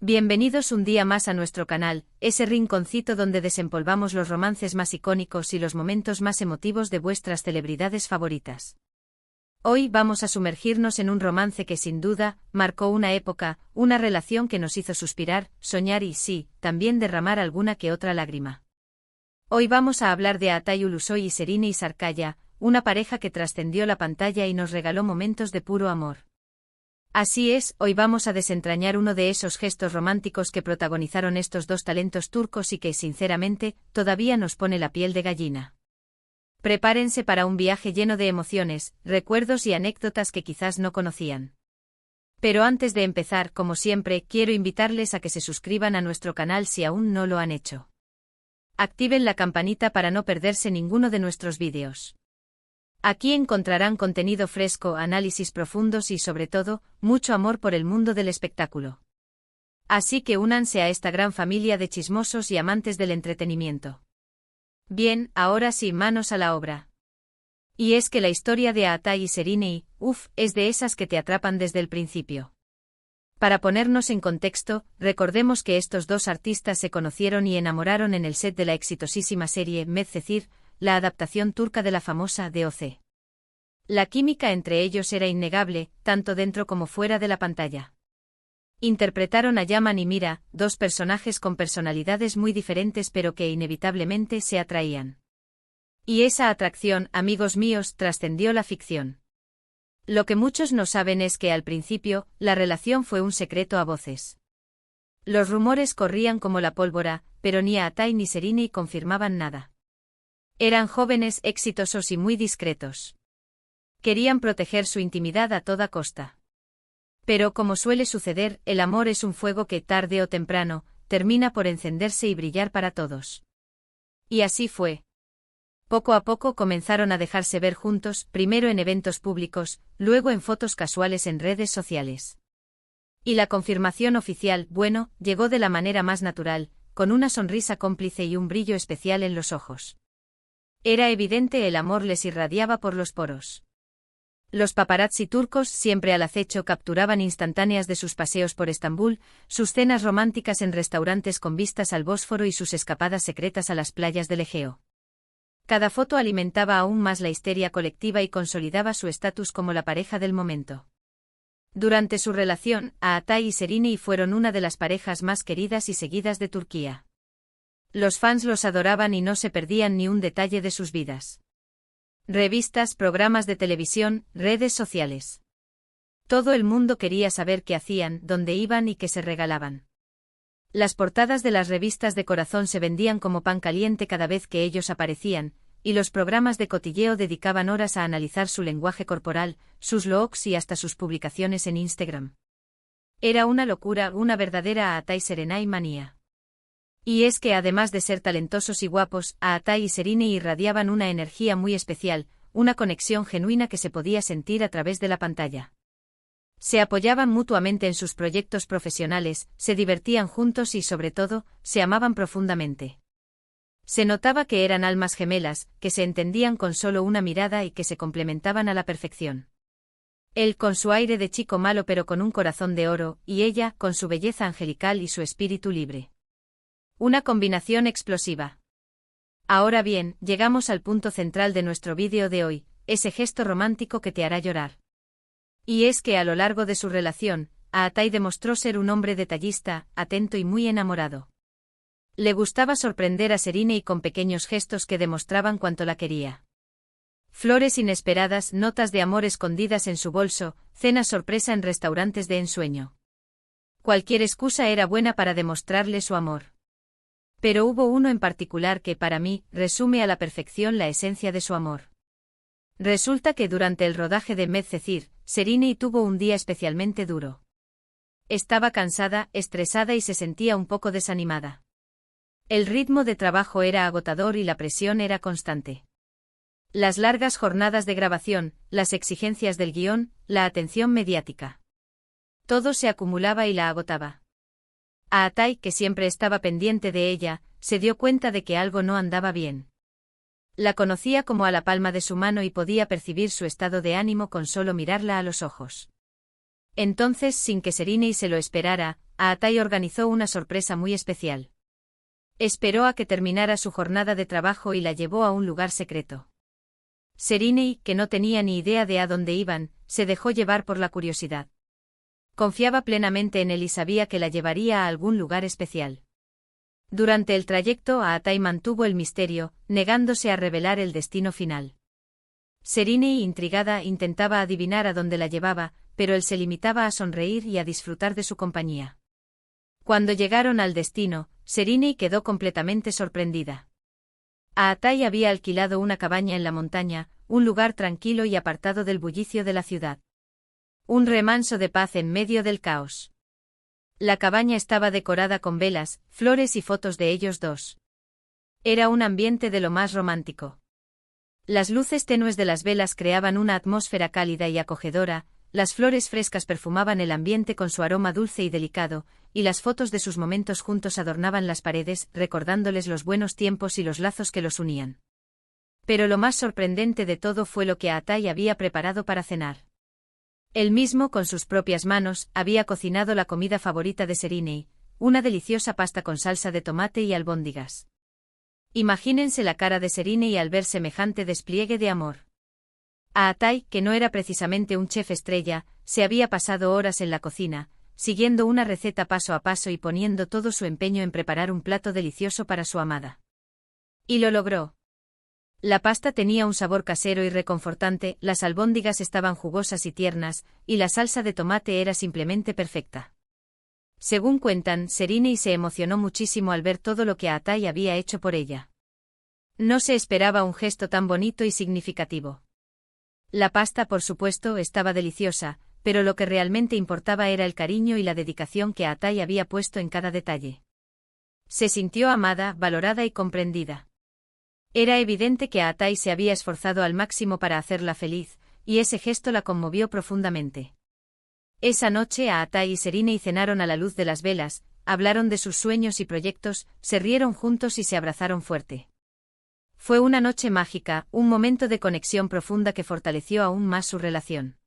Bienvenidos un día más a nuestro canal, ese rinconcito donde desempolvamos los romances más icónicos y los momentos más emotivos de vuestras celebridades favoritas. Hoy vamos a sumergirnos en un romance que sin duda marcó una época, una relación que nos hizo suspirar, soñar y sí, también derramar alguna que otra lágrima. Hoy vamos a hablar de Atay Ulusoy y Serine Sarkaya, una pareja que trascendió la pantalla y nos regaló momentos de puro amor. Así es, hoy vamos a desentrañar uno de esos gestos románticos que protagonizaron estos dos talentos turcos y que, sinceramente, todavía nos pone la piel de gallina. Prepárense para un viaje lleno de emociones, recuerdos y anécdotas que quizás no conocían. Pero antes de empezar, como siempre, quiero invitarles a que se suscriban a nuestro canal si aún no lo han hecho. Activen la campanita para no perderse ninguno de nuestros vídeos. Aquí encontrarán contenido fresco, análisis profundos y, sobre todo, mucho amor por el mundo del espectáculo. Así que únanse a esta gran familia de chismosos y amantes del entretenimiento. Bien, ahora sí, manos a la obra. Y es que la historia de Atay y Serine, es de esas que te atrapan desde el principio. Para ponernos en contexto, recordemos que estos dos artistas se conocieron y enamoraron en el set de la exitosísima serie Medcezir, la adaptación turca de la famosa DOC. La química entre ellos era innegable, tanto dentro como fuera de la pantalla. Interpretaron a Yaman y Mira, dos personajes con personalidades muy diferentes pero que inevitablemente se atraían. Y esa atracción, amigos míos, trascendió la ficción. Lo que muchos no saben es que al principio, la relación fue un secreto a voces. Los rumores corrían como la pólvora, pero ni Atay ni Serine confirmaban nada. Eran jóvenes, exitosos y muy discretos. Querían proteger su intimidad a toda costa. Pero como suele suceder, el amor es un fuego que, tarde o temprano, termina por encenderse y brillar para todos. Y así fue. Poco a poco comenzaron a dejarse ver juntos, primero en eventos públicos, luego en fotos casuales en redes sociales. Y la confirmación oficial, bueno, llegó de la manera más natural, con una sonrisa cómplice y un brillo especial en los ojos. Era evidente, el amor les irradiaba por los poros. Los paparazzi turcos, siempre al acecho, capturaban instantáneas de sus paseos por Estambul, sus cenas románticas en restaurantes con vistas al Bósforo y sus escapadas secretas a las playas del Egeo. Cada foto alimentaba aún más la histeria colectiva y consolidaba su estatus como la pareja del momento. Durante su relación, Atay y Serine fueron una de las parejas más queridas y seguidas de Turquía. Los fans los adoraban y no se perdían ni un detalle de sus vidas. Revistas, programas de televisión, redes sociales. Todo el mundo quería saber qué hacían, dónde iban y qué se regalaban. Las portadas de las revistas de corazón se vendían como pan caliente cada vez que ellos aparecían, y los programas de cotilleo dedicaban horas a analizar su lenguaje corporal, sus looks y hasta sus publicaciones en Instagram. Era una locura, una verdadera Atay Serine manía. Y es que además de ser talentosos y guapos, Atay y Serine irradiaban una energía muy especial, una conexión genuina que se podía sentir a través de la pantalla. Se apoyaban mutuamente en sus proyectos profesionales, se divertían juntos y, sobre todo, se amaban profundamente. Se notaba que eran almas gemelas, que se entendían con solo una mirada y que se complementaban a la perfección. Él con su aire de chico malo pero con un corazón de oro, y ella con su belleza angelical y su espíritu libre. Una combinación explosiva. Ahora bien, llegamos al punto central de nuestro vídeo de hoy, ese gesto romántico que te hará llorar. Y es que a lo largo de su relación, Atay demostró ser un hombre detallista, atento y muy enamorado. Le gustaba sorprender a Serine con pequeños gestos que demostraban cuánto la quería. Flores inesperadas, notas de amor escondidas en su bolso, cenas sorpresa en restaurantes de ensueño. Cualquier excusa era buena para demostrarle su amor. Pero hubo uno en particular que, para mí, resume a la perfección la esencia de su amor. Resulta que durante el rodaje de Medcezir, Serine tuvo un día especialmente duro. Estaba cansada, estresada y se sentía un poco desanimada. El ritmo de trabajo era agotador y la presión era constante. Las largas jornadas de grabación, las exigencias del guión, la atención mediática. Todo se acumulaba y la agotaba. Atay, que siempre estaba pendiente de ella, se dio cuenta de que algo no andaba bien. La conocía como a la palma de su mano y podía percibir su estado de ánimo con solo mirarla a los ojos. Entonces, sin que Serine se lo esperara, Aatai organizó una sorpresa muy especial. Esperó a que terminara su jornada de trabajo y la llevó a un lugar secreto. Serinei, que no tenía ni idea de a dónde iban, se dejó llevar por la curiosidad. Confiaba plenamente en él y sabía que la llevaría a algún lugar especial. Durante el trayecto, Aatai mantuvo el misterio, negándose a revelar el destino final. Serinei, intrigada, intentaba adivinar a dónde la llevaba, pero él se limitaba a sonreír y a disfrutar de su compañía. Cuando llegaron al destino, Serinei quedó completamente sorprendida. Aatai había alquilado una cabaña en la montaña, un lugar tranquilo y apartado del bullicio de la ciudad. Un remanso de paz en medio del caos. La cabaña estaba decorada con velas, flores y fotos de ellos dos. Era un ambiente de lo más romántico. Las luces tenues de las velas creaban una atmósfera cálida y acogedora, las flores frescas perfumaban el ambiente con su aroma dulce y delicado, y las fotos de sus momentos juntos adornaban las paredes, recordándoles los buenos tiempos y los lazos que los unían. Pero lo más sorprendente de todo fue lo que Aatai había preparado para cenar. Él mismo, con sus propias manos, había cocinado la comida favorita de Serinei, una deliciosa pasta con salsa de tomate y albóndigas. Imagínense la cara de Serinei al ver semejante despliegue de amor. Aatai, que no era precisamente un chef estrella, se había pasado horas en la cocina, siguiendo una receta paso a paso y poniendo todo su empeño en preparar un plato delicioso para su amada. Y lo logró. La pasta tenía un sabor casero y reconfortante, las albóndigas estaban jugosas y tiernas, y la salsa de tomate era simplemente perfecta. Según cuentan, Serinei se emocionó muchísimo al ver todo lo que Aatai había hecho por ella. No se esperaba un gesto tan bonito y significativo. La pasta, por supuesto, estaba deliciosa, pero lo que realmente importaba era el cariño y la dedicación que Aatai había puesto en cada detalle. Se sintió amada, valorada y comprendida. Era evidente que Aatai se había esforzado al máximo para hacerla feliz, y ese gesto la conmovió profundamente. Esa noche Aatai y Serinei cenaron a la luz de las velas, hablaron de sus sueños y proyectos, se rieron juntos y se abrazaron fuerte. Fue una noche mágica, un momento de conexión profunda que fortaleció aún más su relación.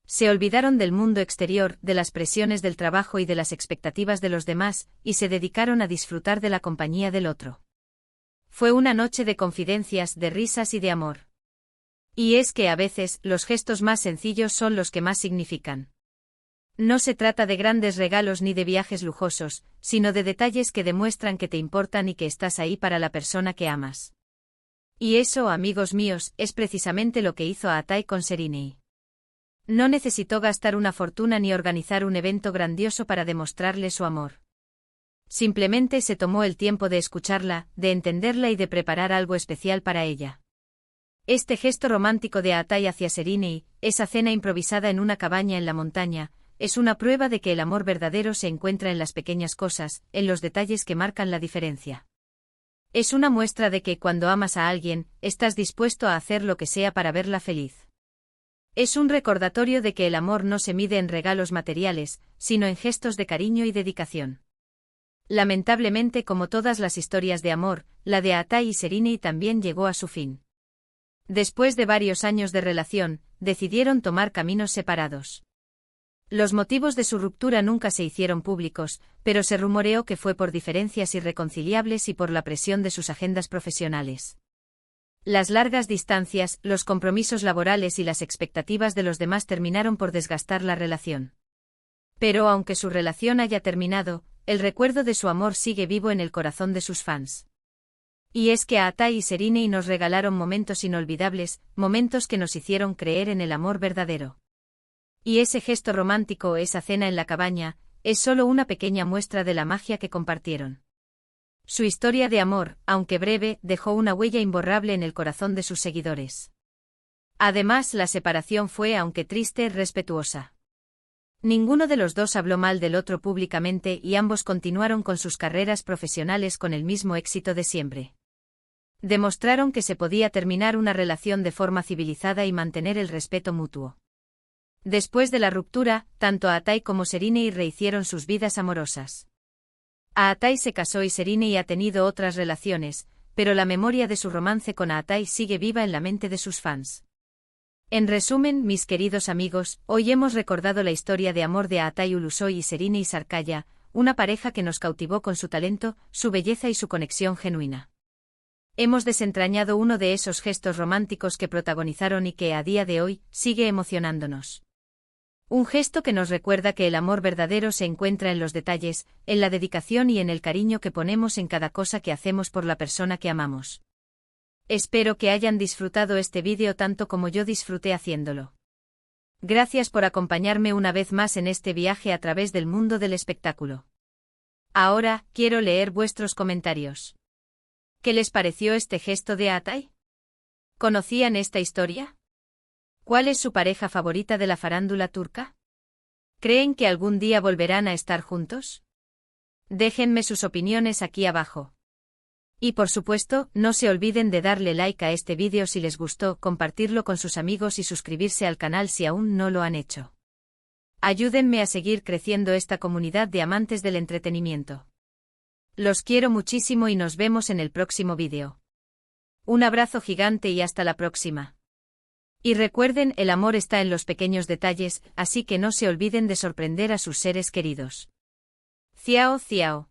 Se olvidaron del mundo exterior, de las presiones del trabajo y de las expectativas de los demás, y se dedicaron a disfrutar de la compañía del otro. Fue una noche de confidencias, de risas y de amor. Y es que a veces, los gestos más sencillos son los que más significan. No se trata de grandes regalos ni de viajes lujosos, sino de detalles que demuestran que te importan y que estás ahí para la persona que amas. Y eso, amigos míos, es precisamente lo que hizo Aatai con Serinei. No necesitó gastar una fortuna ni organizar un evento grandioso para demostrarle su amor. Simplemente se tomó el tiempo de escucharla, de entenderla y de preparar algo especial para ella. Este gesto romántico de Aatai hacia Serinei, esa cena improvisada en una cabaña en la montaña, es una prueba de que el amor verdadero se encuentra en las pequeñas cosas, en los detalles que marcan la diferencia. Es una muestra de que cuando amas a alguien, estás dispuesto a hacer lo que sea para verla feliz. Es un recordatorio de que el amor no se mide en regalos materiales, sino en gestos de cariño y dedicación. Lamentablemente, como todas las historias de amor, la de Aatai y Serinei también llegó a su fin. Después de varios años de relación, decidieron tomar caminos separados. Los motivos de su ruptura nunca se hicieron públicos, pero se rumoreó que fue por diferencias irreconciliables y por la presión de sus agendas profesionales. Las largas distancias, los compromisos laborales y las expectativas de los demás terminaron por desgastar la relación. Pero aunque su relación haya terminado, el recuerdo de su amor sigue vivo en el corazón de sus fans. Y es que Aatai y Serinei nos regalaron momentos inolvidables, momentos que nos hicieron creer en el amor verdadero. Y ese gesto romántico, esa cena en la cabaña, es solo una pequeña muestra de la magia que compartieron. Su historia de amor, aunque breve, dejó una huella imborrable en el corazón de sus seguidores. Además, la separación fue, aunque triste, respetuosa. Ninguno de los dos habló mal del otro públicamente y ambos continuaron con sus carreras profesionales con el mismo éxito de siempre. Demostraron que se podía terminar una relación de forma civilizada y mantener el respeto mutuo. Después de la ruptura, tanto Aatai como Serinei rehicieron sus vidas amorosas. Aatai se casó y Serinei ha tenido otras relaciones, pero la memoria de su romance con Aatai sigue viva en la mente de sus fans. En resumen, mis queridos amigos, hoy hemos recordado la historia de amor de Aatai Ulusoy y Serinei Sarkaya, una pareja que nos cautivó con su talento, su belleza y su conexión genuina. Hemos desentrañado uno de esos gestos románticos que protagonizaron y que, a día de hoy, sigue emocionándonos. Un gesto que nos recuerda que el amor verdadero se encuentra en los detalles, en la dedicación y en el cariño que ponemos en cada cosa que hacemos por la persona que amamos. Espero que hayan disfrutado este vídeo tanto como yo disfruté haciéndolo. Gracias por acompañarme una vez más en este viaje a través del mundo del espectáculo. Ahora, quiero leer vuestros comentarios. ¿Qué les pareció este gesto de Atay? ¿Conocían esta historia? ¿Cuál es su pareja favorita de la farándula turca? ¿Creen que algún día volverán a estar juntos? Déjenme sus opiniones aquí abajo. Y por supuesto, no se olviden de darle like a este vídeo si les gustó, compartirlo con sus amigos y suscribirse al canal si aún no lo han hecho. Ayúdenme a seguir creciendo esta comunidad de amantes del entretenimiento. Los quiero muchísimo y nos vemos en el próximo vídeo. Un abrazo gigante y hasta la próxima. Y recuerden, el amor está en los pequeños detalles, así que no se olviden de sorprender a sus seres queridos. Ciao, ciao.